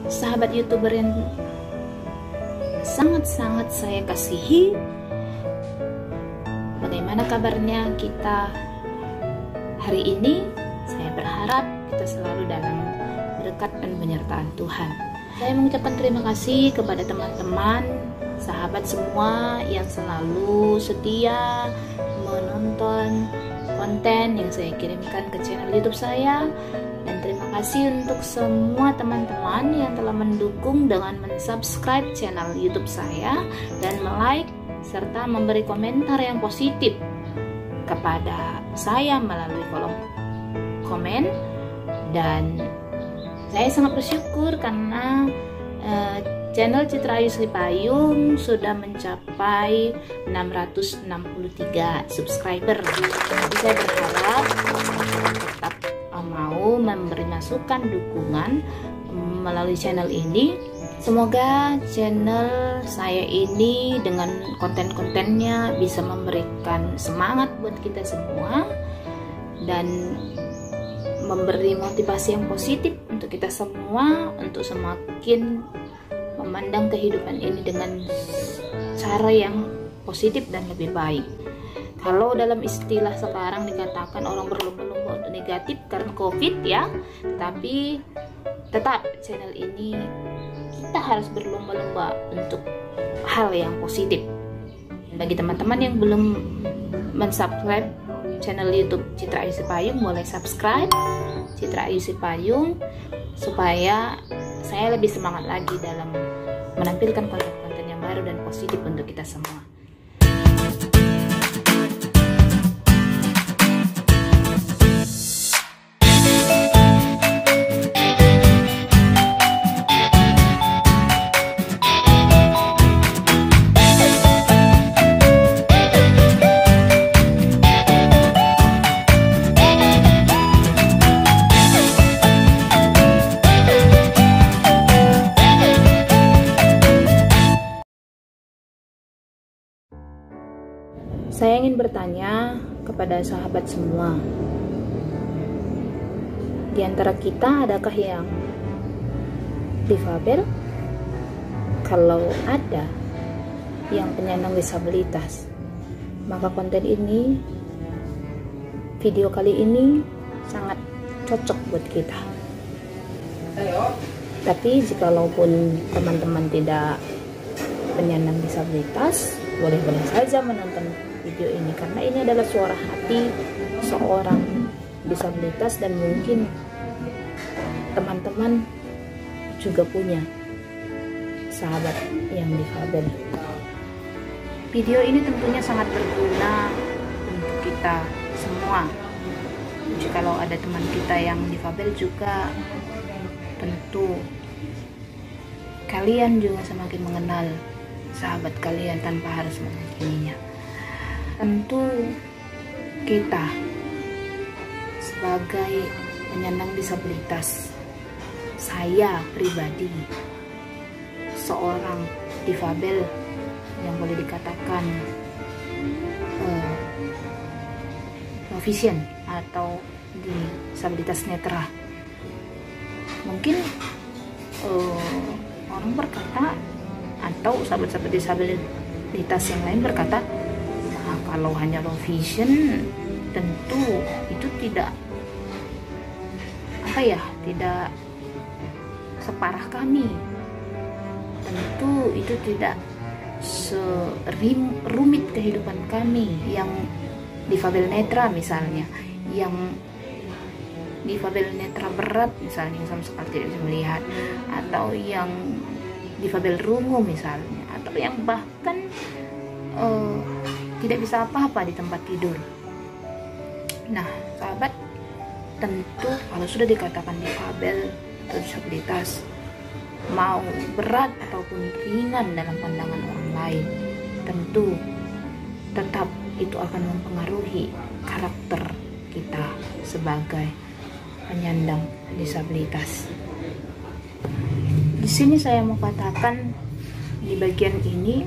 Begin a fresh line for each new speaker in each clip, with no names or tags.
sahabat YouTuber yang sangat-sangat saya kasihi. Bagaimana kabarnya kita hari ini? Saya berharap kita selalu dalam berkat dan penyertaan Tuhan. Saya mengucapkan terima kasih kepada teman-teman, sahabat semua yang selalu setia menonton konten yang saya kirimkan ke channel YouTube saya. Dan terima kasih untuk semua teman-teman yang telah mendukung dengan mensubscribe channel YouTube saya dan like serta memberi komentar yang positif kepada saya melalui kolom komen. Dan saya sangat bersyukur karena channel Citra Ayu Sri Payung sudah mencapai 663 subscriber. Jadi saya berharap tetap mau memberi masukan dukungan melalui channel ini. Semoga channel saya ini dengan konten-kontennya bisa memberikan semangat buat kita semua dan memberi motivasi yang positif untuk kita semua untuk semakin memandang kehidupan ini dengan cara yang positif dan lebih baik. Kalau dalam istilah sekarang dikatakan orang berlomba-lomba untuk negatif karena COVID ya, tapi tetap channel ini kita harus berlomba-lomba untuk hal yang positif. Bagi teman-teman yang belum mensubscribe channel YouTube Citra Ayu Sri Payung, boleh subscribe Citra Ayu Sri Payung supaya saya lebih semangat lagi dalam menampilkan konten-konten yang baru dan positif untuk kita semua. Saya ingin bertanya kepada sahabat semua, di antara kita adakah yang difabel? Kalau ada yang penyandang disabilitas, maka konten ini, video kali ini sangat cocok buat kita. Tapi jikalaupun teman-teman tidak penyandang disabilitas, boleh-boleh saja menonton video ini karena ini adalah suara hati seorang disabilitas dan mungkin teman-teman juga punya sahabat yang difabel. Video ini tentunya sangat berguna untuk kita semua. Jikalau ada teman kita yang difabel juga, tentu kalian juga semakin mengenal sahabat kalian tanpa harus menghakiminya. Tentu kita sebagai penyandang disabilitas, saya pribadi seorang difabel yang boleh dikatakan proficient atau disabilitas netra. Mungkin orang berkata atau sahabat-sahabat disabilitas yang lain berkata, kalau hanya low vision tentu itu tidak tidak separah kami, tentu itu tidak serumit kehidupan kami yang difabel netra misalnya, yang difabel netra berat misalnya sama sekali tidak bisa melihat, atau yang difabel rungu misalnya, atau yang bahkan tidak bisa apa-apa di tempat tidur. Nah, sahabat, tentu kalau sudah dikatakan difabel atau disabilitas, mau berat ataupun ringan dalam pandangan orang lain, tentu tetap itu akan mempengaruhi karakter kita sebagai penyandang disabilitas. Di sini saya mau katakan di bagian ini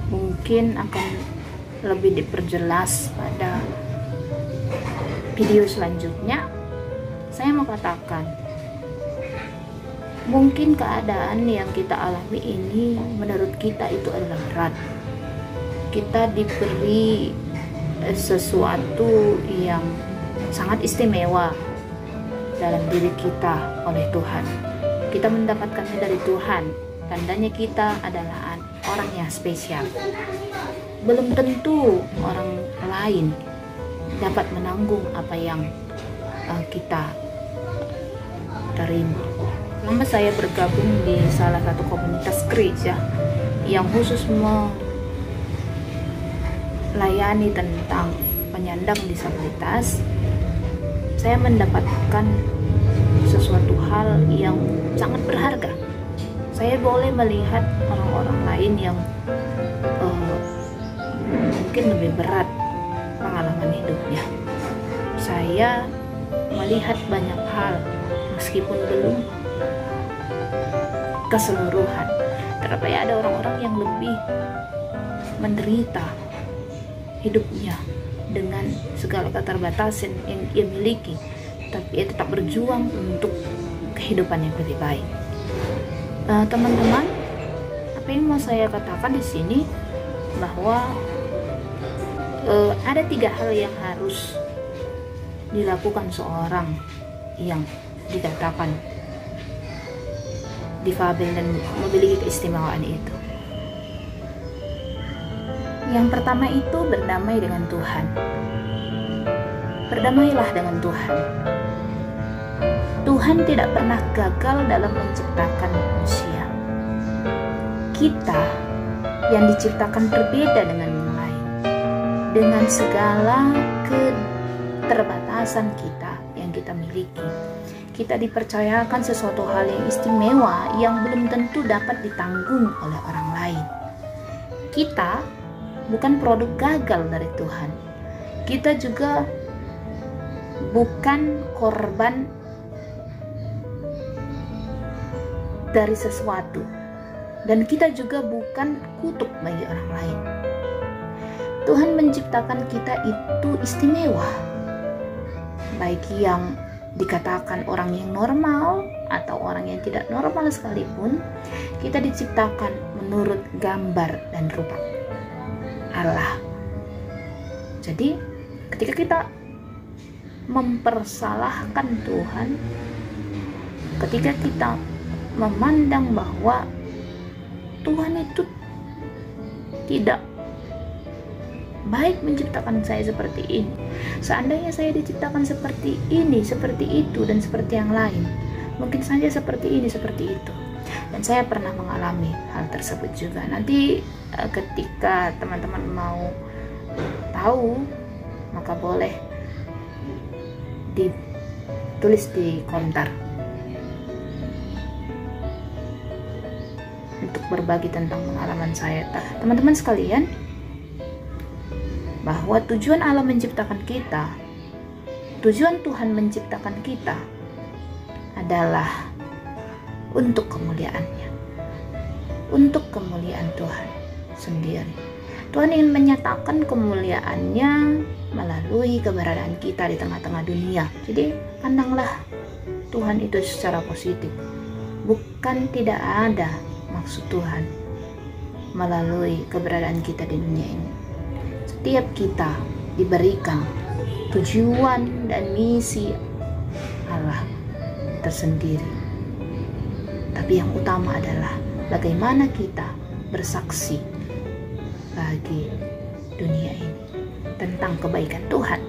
mungkin akan lebih diperjelas pada video selanjutnya. Saya mau katakan Mungkin keadaan yang kita alami ini menurut kita itu adalah berat. Kita diberi sesuatu yang sangat istimewa dalam diri kita oleh Tuhan. Kita mendapatkannya dari Tuhan. Tandanya kita adalah orang yang spesial. Belum tentu orang lain dapat menanggung apa yang kita terima. Lama saya bergabung di salah satu komunitas gereja yang khusus melayani tentang penyandang disabilitas. Saya mendapatkan sesuatu hal yang sangat berharga. Saya boleh melihat orang-orang lain yang mungkin lebih berat pengalaman hidupnya. Saya melihat banyak hal meskipun belum keseluruhan. Tetapi ada orang-orang yang lebih menderita hidupnya dengan segala keterbatasan yang ia miliki, tapi ia tetap berjuang untuk kehidupan yang lebih baik. Teman-teman, apa yang mau saya katakan di sini bahwa ada 3 hal yang harus dilakukan seorang yang dikatakan difabel dan memiliki keistimewaan itu. Yang pertama itu berdamai dengan Tuhan. Berdamailah dengan Tuhan. Tuhan tidak pernah gagal dalam menciptakan manusia. Kita yang diciptakan berbeda dengan yang lain. Dengan segala keterbatasan kita yang kita miliki, kita dipercayakan sesuatu hal yang istimewa yang belum tentu dapat ditanggung oleh orang lain. Kita bukan produk gagal dari Tuhan. Kita juga bukan korban dari sesuatu. Dan kita juga bukan kutuk bagi orang lain. Tuhan menciptakan kita itu istimewa. Baik yang dikatakan orang yang normal atau orang yang tidak normal sekalipun, kita diciptakan menurut gambar dan rupa Allah. Jadi ketika kita mempersalahkan Tuhan, ketika kita memandang bahwa Tuhan itu tidak baik menciptakan saya seperti ini, seandainya saya diciptakan seperti ini, seperti itu, dan seperti yang lain, mungkin saja seperti ini, seperti itu. Dan saya pernah mengalami hal tersebut juga. Nanti ketika teman-teman mau tahu, maka boleh ditulis di komentar untuk berbagi tentang pengalaman saya. Teman-teman sekalian, bahwa tujuan Allah menciptakan kita, tujuan Tuhan menciptakan kita adalah untuk kemuliaan-Nya, untuk kemuliaan Tuhan sendiri. Tuhan ingin menyatakan kemuliaan-Nya melalui keberadaan kita di tengah-tengah dunia. Jadi pandanglah Tuhan itu secara positif. Bukan tidak ada maksud Tuhan melalui keberadaan kita di dunia ini. Setiap kita diberikan tujuan dan misi Allah tersendiri. Tapi yang utama adalah bagaimana kita bersaksi bagi dunia ini tentang kebaikan Tuhan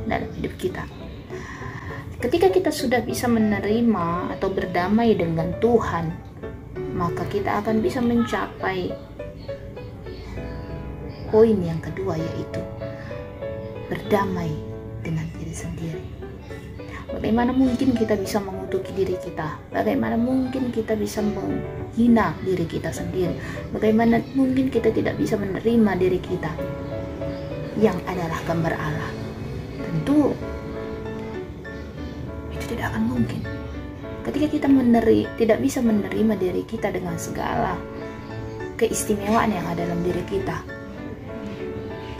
dalam hidup kita. Ketika kita sudah bisa menerima atau berdamai dengan Tuhan, maka kita akan bisa mencapai poin yang kedua, yaitu berdamai dengan diri sendiri. Bagaimana mungkin kita bisa mengutuki diri kita? Bagaimana mungkin kita bisa menghina diri kita sendiri? Bagaimana mungkin kita tidak bisa menerima diri kita yang adalah gambar Allah? Tentu itu tidak akan mungkin. Ketika kita tidak bisa menerima diri kita dengan segala keistimewaan yang ada dalam diri kita,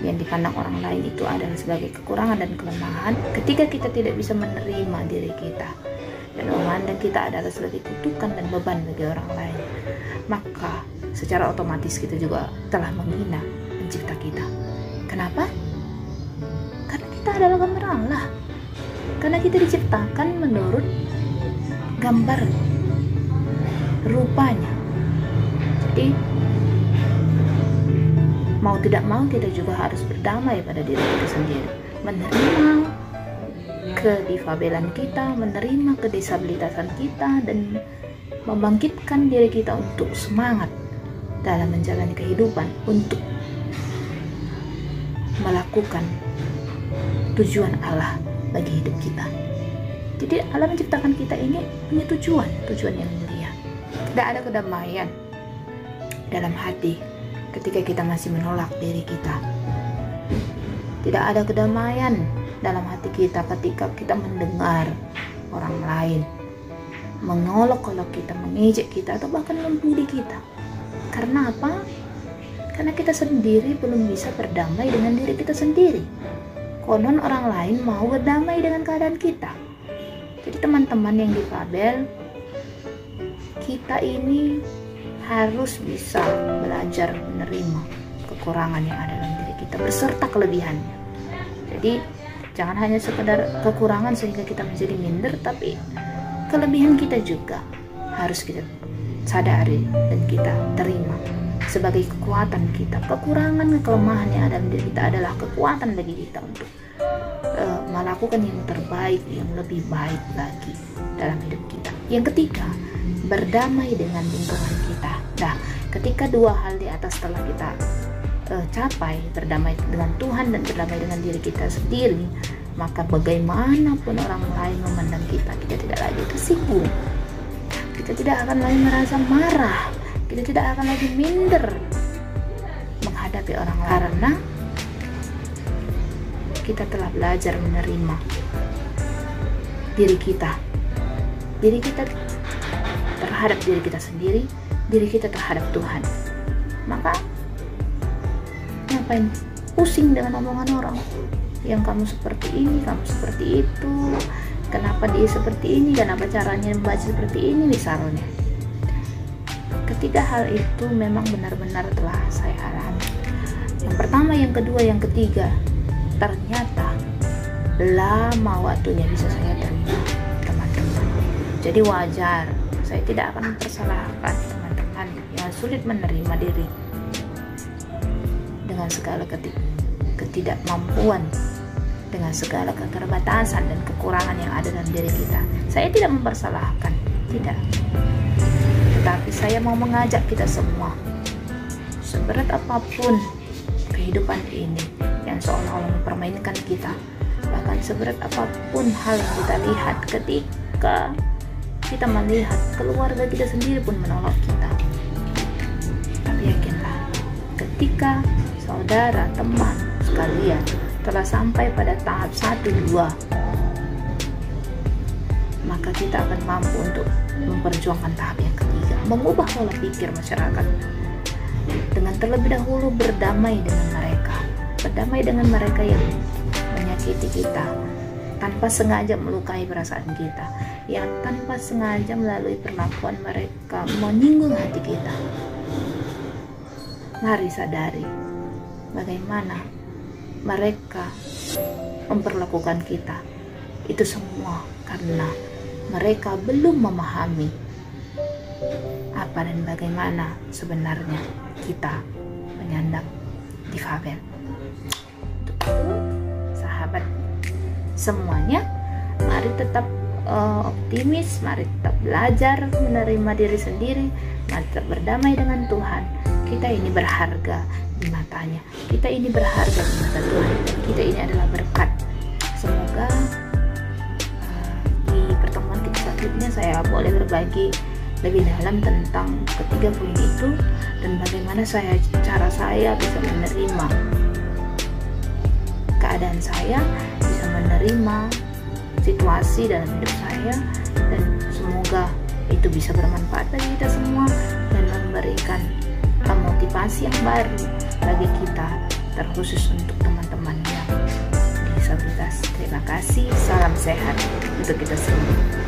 yang dipandang orang lain itu adalah sebagai kekurangan dan kelemahan. Ketika kita tidak bisa menerima diri kita dan memandang kita adalah sebagai kutukan dan beban bagi orang lain, maka secara otomatis kita juga telah menghina pencipta kita. Kenapa? Karena kita adalah gambar Allah. Karena kita diciptakan menurut gambar rupanya. Jadi mau tidak mau kita juga harus berdamai pada diri kita sendiri, menerima kedifabelan kita, menerima kedisabilitasan kita, dan membangkitkan diri kita untuk semangat dalam menjalani kehidupan, untuk melakukan tujuan Allah bagi hidup kita. Jadi Allah menciptakan kita ini punya tujuan yang mulia. Tidak ada kedamaian dalam hati ketika kita masih menolak diri kita. Tidak ada kedamaian dalam hati kita ketika kita mendengar orang lain mengolok-olok kita, mengejek kita, atau bahkan membuli kita. Karena apa? Karena kita sendiri belum bisa berdamai dengan diri kita sendiri. Konon orang lain mau berdamai dengan keadaan kita. Jadi teman-teman yang difabel, kita ini harus bisa belajar menerima kekurangan yang ada dalam diri kita beserta kelebihannya. Jadi jangan hanya sekedar kekurangan sehingga kita menjadi minder, tapi kelebihan kita juga harus kita sadari dan kita terima sebagai kekuatan kita. Kekurangan, kelemahan yang ada dalam diri kita adalah kekuatan bagi kita untuk melakukan yang terbaik, yang lebih baik lagi dalam hidup kita. Yang ketiga, berdamai dengan lingkungan kita. Nah, ketika dua hal di atas telah kita capai, berdamai dengan Tuhan dan berdamai dengan diri kita sendiri, maka bagaimanapun orang lain memandang kita, kita tidak lagi tersinggung, kita tidak akan lagi merasa marah, kita tidak akan lagi minder menghadapi orang lain, karena kita telah belajar menerima diri kita terhadap diri kita sendiri, diri kita terhadap Tuhan. Maka ngapain pusing dengan omongan orang yang kamu seperti ini, kamu seperti itu, kenapa dia seperti ini, kenapa caranya membaca seperti ini misalnya. Ketiga hal itu memang benar-benar telah saya alami. Yang pertama, yang kedua, yang ketiga, ternyata lama waktunya bisa saya terima, teman-teman. Jadi wajar, saya tidak akan mempersalahkan teman-teman yang sulit menerima diri dengan segala ketidakmampuan, dengan segala keterbatasan dan kekurangan yang ada dalam diri kita. Saya tidak mempersalahkan, tidak. Tetapi saya mau mengajak kita semua, seberat apapun kehidupan ini yang seolah-olah mempermainkan kita, bahkan seberat apapun hal yang kita lihat, ketika kita melihat keluarga kita sendiri pun menolak kita, tapi yakinlah, ketika saudara, teman sekalian telah sampai pada tahap 1-2, maka kita akan mampu untuk memperjuangkan tahap yang ketiga, mengubah pola pikir masyarakat dengan terlebih dahulu berdamai dengan mereka, berdamai dengan mereka yang menyakiti kita, tanpa sengaja melukai perasaan kita, yang tanpa sengaja melalui perlakuan mereka menyinggung hati kita. Mari sadari bagaimana mereka memperlakukan kita. Itu semua karena mereka belum memahami apa dan bagaimana sebenarnya kita menyandang difabel. Untuk itu, sahabat semuanya, mari tetap optimis, mari tetap belajar menerima diri sendiri, mari tetap berdamai dengan Tuhan. Kita ini berharga di matanya, kita ini berharga di mata Tuhan, dan kita ini adalah berkat. Semoga di pertemuan kita selanjutnya saya boleh berbagi lebih dalam tentang ketiga poin itu, dan bagaimana cara saya bisa menerima keadaan saya, bisa menerima situasi dalam hidup saya, dan semoga itu bisa bermanfaat bagi kita semua dan memberikan motivasi yang baru bagi kita, terkhusus untuk teman-teman yang disabilitas. Terima kasih, salam sehat untuk kita semua.